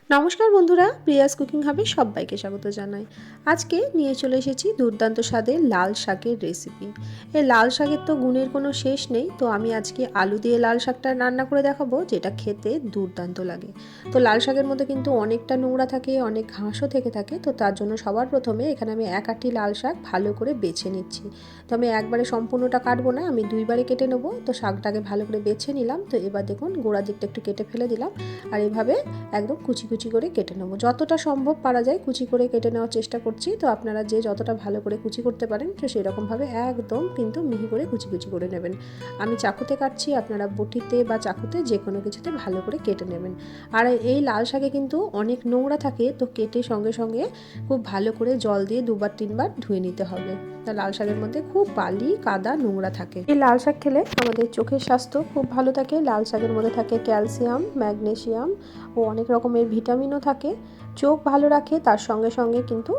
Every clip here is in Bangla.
নমস্কার বন্ধুরা, প্রিয়াস কুকিং হাবে সবাইকে স্বাগত জানাই। আজকে নিয়ে চলে এসেছি দুর্দান্ত স্বাদের লাল শাকের রেসিপি। এই লাল শাকের তো গুণের কোনো শেষ নেই, তো আমি আজকে আলু দিয়ে লাল শাকটা রান্না করে দেখাবো, যেটা খেতে দুর্দান্ত লাগে। তো লাল শাকের মধ্যে কিন্তু অনেকটা নোংরা থাকে, অনেক ঘাসও থেকে থাকে। তো তার জন্য সবার প্রথমে এখানে আমি এক আঁটি লাল শাক ভালো করে বেছে নিচ্ছি। তো আমি একবারে সম্পূর্ণটা কাটবো না, আমি দুইবারে কেটে নেবো। তো শাকটাকে ভালো করে বেছে নিলাম। তো এবার দেখুন গোড়ার দিকটা একটু কেটে ফেলে দিলাম, আর এভাবে একদম কুচি কুচি করে কেটে নেবো। যতটা সম্ভব পারা যায় কুচি করে কেটে নেওয়ার চেষ্টা করছি। তো আপনারা যে যতটা ভালো করে কুচি করতে পারেন, তো সেরকমভাবে একদম কিন্তু মিহি করে কুচি কুচি করে নেবেন। আমি চাকুতে কাটছি, আপনারা বটিতে বা চাকুতে যে কোনো কিছুতে ভালো করে কেটে নেবেন। আর এই লাল শাকে কিন্তু অনেক নোংরা থাকে, তো কেটে সঙ্গে সঙ্গে খুব ভালো করে জল দিয়ে 2-3 বার ধুয়ে নিতে হবে। তা লাল শাকের মধ্যে খুব বালি, কাদা, নোংরা থাকে। এই লাল শাক খেলে আমাদের চোখের স্বাস্থ্য খুব ভালো থাকে। লাল শাকের মধ্যে থাকে ক্যালসিয়াম, ম্যাগনেসিয়াম ও অনেক রকমের ভিটামিনও থাকে। চোখ ভালো রাখে, তার সঙ্গে সঙ্গে কিন্তু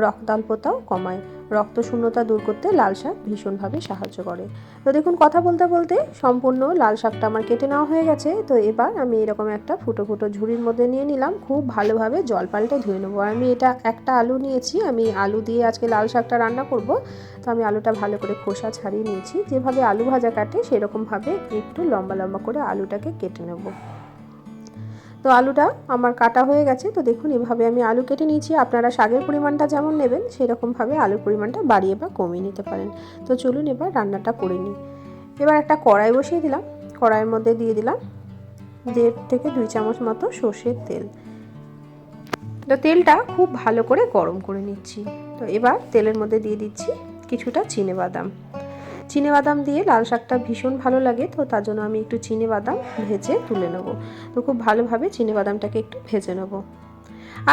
রক্তাল্পতাও কমায়। রক্ত শূন্যতা দূর করতে লাল শাক ভীষণভাবে সাহায্য করে। তো দেখুন, কথা বলতে বলতে সম্পূর্ণ লাল শাকটা আমার কেটে নেওয়া হয়ে গেছে। তো এবার আমি এরকম একটা ফুটো ফুটো ঝুড়ির মধ্যে নিয়ে নিলাম, খুব ভালোভাবে জল পাল্টে ধুয়ে নেবো। আর আমি এটা একটা আলু নিয়েছি, আমি আলু দিয়ে আজকে লাল শাকটা রান্না করব। তো আমি আলুটা ভালো করে খোসা ছাড়িয়ে নিয়েছি। যেভাবে আলু ভাজা কাটে সেরকমভাবে একটু লম্বা লম্বা করে আলুটাকে কেটে নেব। তো আলুটা আমার কাটা হয়ে গেছে। তো দেখুন, এভাবে আমি আলু কেটে নিয়েছি। আপনারা শাকের পরিমাণটা যেমন নেবেন সেরকমভাবে আলুর পরিমাণটা বাড়িয়ে বা কমিয়ে নিতে পারেন। তো চলুন এবার রান্নাটা করে নিই। এবার একটা কড়াই বসিয়ে দিলাম। কড়াইয়ের মধ্যে দিয়ে দিলাম 1.5 থেকে 2 চামচ মতো সর্ষের তেল। তো তেলটা খুব ভালো করে গরম করে নিচ্ছি। তো এবার তেলের মধ্যে দিয়ে দিচ্ছি কিছুটা চিনেবাদাম। চিনেবাদাম দিয়ে লাল শাকটা ভীষণ ভালো লাগে, তো তার জন্য আমি একটু চিনেবাদাম ভেজে তুলে নেব। তো খুব ভালোভাবে চিনেবাদামটাকে একটু ভেজে নেব।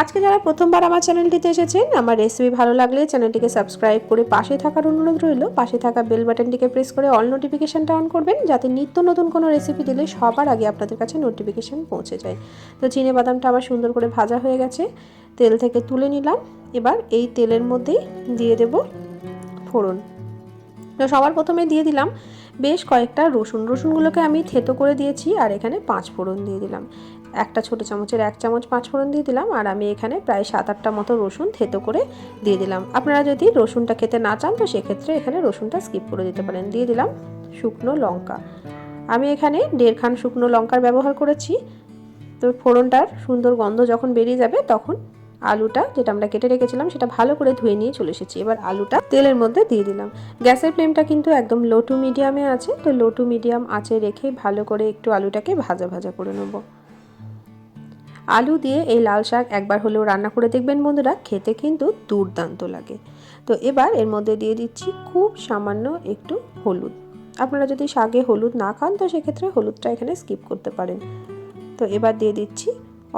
আজকে যারা প্রথমবার আমার চ্যানেলটিতে এসেছেন, আমার রেসিপি ভালো লাগলে চ্যানেলটিকে সাবস্ক্রাইব করে পাশে থাকার অনুরোধ রইল। পাশে থাকা বেল বাটনটিকে প্রেস করে অল নোটিফিকেশানটা অন করবেন, যাতে নিত্য নতুন কোনো রেসিপি দিলে সবার আগে আপনাদের কাছে নোটিফিকেশান পৌঁছে যায়। তো চিনেবাদামটা আমার সুন্দর করে ভাজা হয়ে গেছে, তেল থেকে তুলে নিলাম। এবার এই তেলের মধ্যেই দিয়ে দেব ফোড়ন। তো সবার প্রথমে দিয়ে দিলাম বেশ কয়েকটা রসুনগুলোকে আমি থেতো করে দিয়েছি। আর এখানে 5 ফোড়ন দিয়ে দিলাম, একটা ছোটো চামচের 1 চামচ 5 ফোড়ন দিয়ে দিলাম। আর আমি এখানে প্রায় 7-8টা মতো রসুন থেতো করে দিয়ে দিলাম। আপনারা যদি রসুনটা খেতে না চান, তো সেক্ষেত্রে এখানে রসুনটা স্কিপ করে দিতে পারেন। দিয়ে দিলাম শুকনো লঙ্কা। আমি এখানে 1.5 খান শুকনো লঙ্কার ব্যবহার করেছি। তো ফোড়নটার সুন্দর গন্ধ যখন বেরিয়ে যাবে, তখন আলুটা যেটা আমরা কেটে রেখেছিলাম সেটা ভালো করে ধুয়ে নিয়ে চলে এসেছি। এবার আলুটা তেলের মধ্যে দিয়ে দিলাম। গ্যাসের ফ্লেমটা কিন্তু একদম লো টু মিডিয়ামে আছে। তো লো টু মিডিয়াম আঁচে রেখে ভালো করে একটু আলুটাকে ভাজা ভাজা করে নেব। আলু দিয়ে এই লাল শাক একবার হলেও রান্না করে দেখবেন বন্ধুরা, খেতে কিন্তু দুর্দান্ত লাগে। তো এবার এর মধ্যে দিয়ে দিচ্ছি খুব সামান্য একটু হলুদ। আপনারা যদি শাকে হলুদ না খান, তো সেক্ষেত্রে হলুদটা এখানে স্কিপ করতে পারেন। তো এবার দিয়ে দিচ্ছি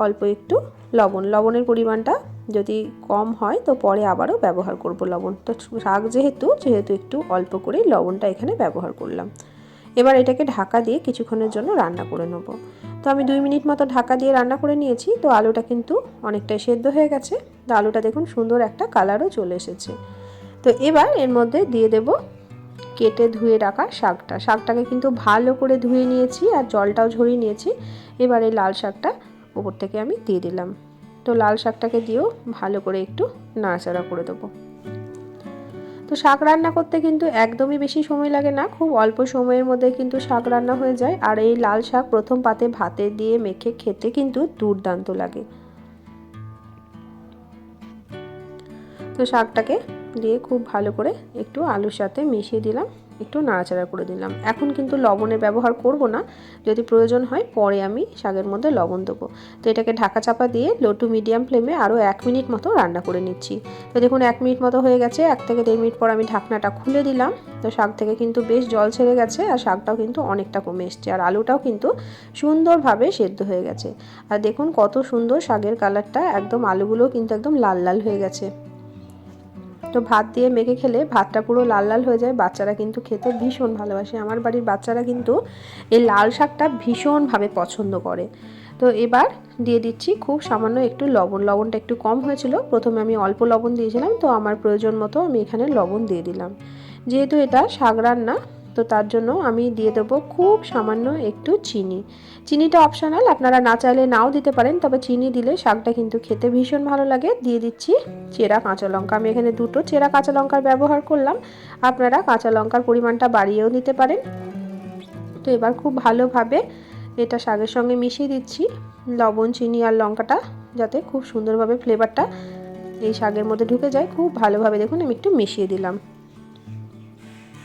অল্প একটু লবণ। লবণের পরিমাণটা যদি কম হয়, তো পরে আবারও ব্যবহার করব লবণ। তো শাক যেহেতু একটু অল্প করেই লবণটা এখানে ব্যবহার করলাম। এবার এটাকে ঢাকা দিয়ে কিছুক্ষণের জন্য রান্না করে নেব। তো আমি 2 মিনিট মতো ঢাকা দিয়ে রান্না করে নিয়েছি। তো আলুটা কিন্তু অনেকটাই সেদ্ধ হয়ে গেছে। তো আলুটা দেখুন সুন্দর একটা কালারও চলে এসেছে। তো এবার এর মধ্যে দিয়ে দেব কেটে ধুয়ে রাখা শাকটাকে কিন্তু ভালো করে ধুয়ে নিয়েছি আর জলটাও ঝরিয়ে নিয়েছি। এবার এই লাল শাকটা উপর থেকে আমি দিয়ে দিলাম। তো লাল শাকটাকে দিয়েও ভালো করে একটু নাড়াচাড়া করে দেবো। তো শাক রান্না করতে কিন্তু একদমই বেশি সময় লাগে না, খুব অল্প সময়ের মধ্যে কিন্তু শাক রান্না হয়ে যায়। আর এই লাল শাক প্রথম পাতে ভাতে দিয়ে মেখে খেতে কিন্তু দুর্দান্ত লাগে। তো শাকটাকে দিয়ে খুব ভালো করে একটু আলুর সাথে মিশিয়ে দিলাম, একটু নাড়াচাড়া করে দিলাম। এখন কিন্তু লবণের ব্যবহার করব না, যদি প্রয়োজন হয় পরে আমি শাকের মধ্যে লবণ দেবো। তো এটাকে ঢাকা চাপা দিয়ে লো টু মিডিয়াম ফ্লেমে আরও 1 মিনিট মতো রান্না করে নিচ্ছি। তো দেখুন 1 মিনিট মতো হয়ে গেছে। 1 থেকে 1.5 মিনিট পর আমি ঢাকনাটা খুলে দিলাম। তো শাক থেকে কিন্তু বেশ জল ছেড়ে গেছে, আর শাকটাও কিন্তু অনেকটা কমে এসছে, আর আলুটাও কিন্তু সুন্দরভাবে সেদ্ধ হয়ে গেছে। আর দেখুন কত সুন্দর শাকের কালারটা, একদম আলুগুলোও কিন্তু একদম লাল লাল হয়ে গেছে। তো ভাত দিয়ে মেখে খেলে ভাতটা পুরো লাল লাল হয়ে যায়। বাচ্চারা কিন্তু খেতে ভীষণ ভালোবাসে। আমার বাড়ির বাচ্চারা কিন্তু এই লাল শাকটা ভীষণভাবে পছন্দ করে। তো এবার দিয়ে দিচ্ছি খুব সামান্য একটু লবণ। লবণটা একটু কম হয়েছিল, প্রথমে আমি অল্প লবণ দিয়েছিলাম। তো আমার প্রয়োজন মতো আমি এখানে লবণ দিয়ে দিলাম। যেহেতু এটা শাক রান্না, তো তার জন্য আমি দিয়ে দেবো খুব সামান্য একটু চিনি। চিনিটা অপশনাল, আপনারা না চাইলে নাও দিতে পারেন, তবে চিনি দিলে শাকটা কিন্তু খেতে ভীষণ ভালো লাগে। দিয়ে দিচ্ছি চেরা কাঁচা লঙ্কা, আমি এখানে 2টো চেরা কাঁচা লঙ্কার ব্যবহার করলাম, আপনারা কাঁচা লঙ্কার পরিমাণটা বাড়িয়েও দিতে পারেন। তো এবার খুব ভালোভাবে এটা শাকের সঙ্গে মিশিয়ে দিচ্ছি, লবণ, চিনি আর লঙ্কাটা যাতে খুব সুন্দরভাবে ফ্লেভারটা এই শাকের মধ্যে ঢুকে যায়। খুব ভালোভাবে দেখুন আমি একটু মিশিয়ে দিলাম।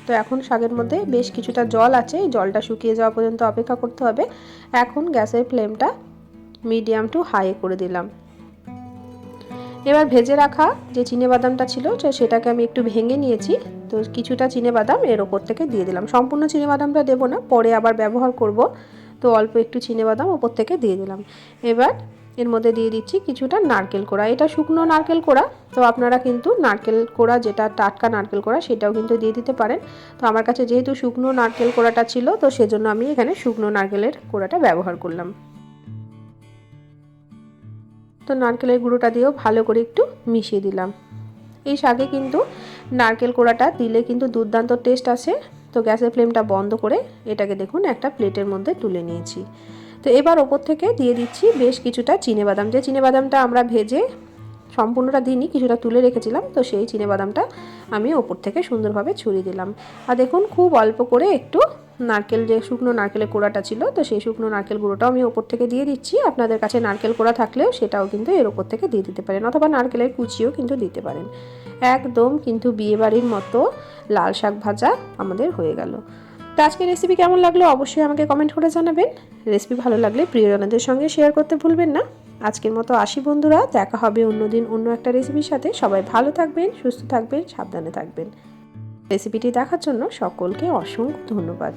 তো এখন শাকের মধ্যে বেশ কিছুটা জল আছে, এই জলটা শুকিয়ে যাওয়া পর্যন্ত অপেক্ষা করতে হবে। এখন গ্যাসের ফ্লেমটা মিডিয়াম টু হাই করে দিলাম। এবার ভেজে রাখা যে চিনেবাদামটা ছিল সেটাকে আমি একটু ভেঙে নিয়েছি, তো কিছুটা চিনেবাদাম এর ওপর থেকে দিয়ে দিলাম। সম্পূর্ণ চিনেবাদামটা দেবো না, পরে আবার ব্যবহার করব, তো অল্প একটু চিনেবাদাম ওপর থেকে দিয়ে দিলাম। এবার এর মধ্যে দিয়ে দিচ্ছি কিছুটা নারকেল কোড়া, এটা শুকনো নারকেল কোড়া, তো আপনারা কিন্তু নারকেল কোড়া যেটা টাটকা নারকেল কোড়া সেটাও কিন্তু দিয়ে দিতে পারেন। তো আমার কাছে যেহেতু শুকনো নারকেল কোড়াটা ছিল, তো সেজন্য আমি এখানে শুকনো নারকেলের কোড়াটা ব্যবহার করলাম। তো নারকেলের গুঁড়োটা দিয়েও ভালো করে একটু মিশিয়ে দিলাম। এই শাকে কিন্তু নারকেল কোড়াটা দিলে কিন্তু দুর্দান্ত টেস্ট আসে। তো গ্যাসের ফ্লেমটা বন্ধ করে এটাকে দেখুন একটা প্লেটের মধ্যে তুলে নিয়েছি। তো এবার ওপর থেকে দিয়ে দিচ্ছি বেশ কিছুটা চিনেবাদাম, যে চিনেবাদামটা আমরা ভেজে সম্পূর্ণটা দিইনি, কিছুটা তুলে রেখেছিলাম, তো সেই চিনেবাদামটা আমি ওপর থেকে সুন্দরভাবে ছড়িয়ে দিলাম। আর দেখুন খুব অল্প করে একটু নারকেল, যে শুকনো নারকেলের কোড়াটা ছিল, তো সেই শুকনো নারকেল গুঁড়োটাও আমি ওপর থেকে দিয়ে দিচ্ছি। আপনাদের কাছে নারকেল কোড়া থাকলেও সেটাও কিন্তু এর ওপর থেকে দিয়ে দিতে পারেন, অথবা নারকেলের কুচিও কিন্তু দিতে পারেন। একদম কিন্তু বিয়েবাড়ির মতো লাল শাক ভাজা আমাদের হয়ে গেল। তো আজকের রেসিপি কেমন লাগলো অবশ্যই আমাকে কমেন্ট করে জানাবেন। রেসিপি ভালো লাগলে প্রিয়জনদের সঙ্গে শেয়ার করতে ভুলবেন না। আজকের মতো আসি বন্ধুরা, দেখা হবে অন্যদিন অন্য একটা রেসিপির সাথে। সবাই ভালো থাকবেন, সুস্থ থাকবেন, সাবধানে থাকবেন। রেসিপিটি দেখার জন্য সকলকে অসংখ্য ধন্যবাদ।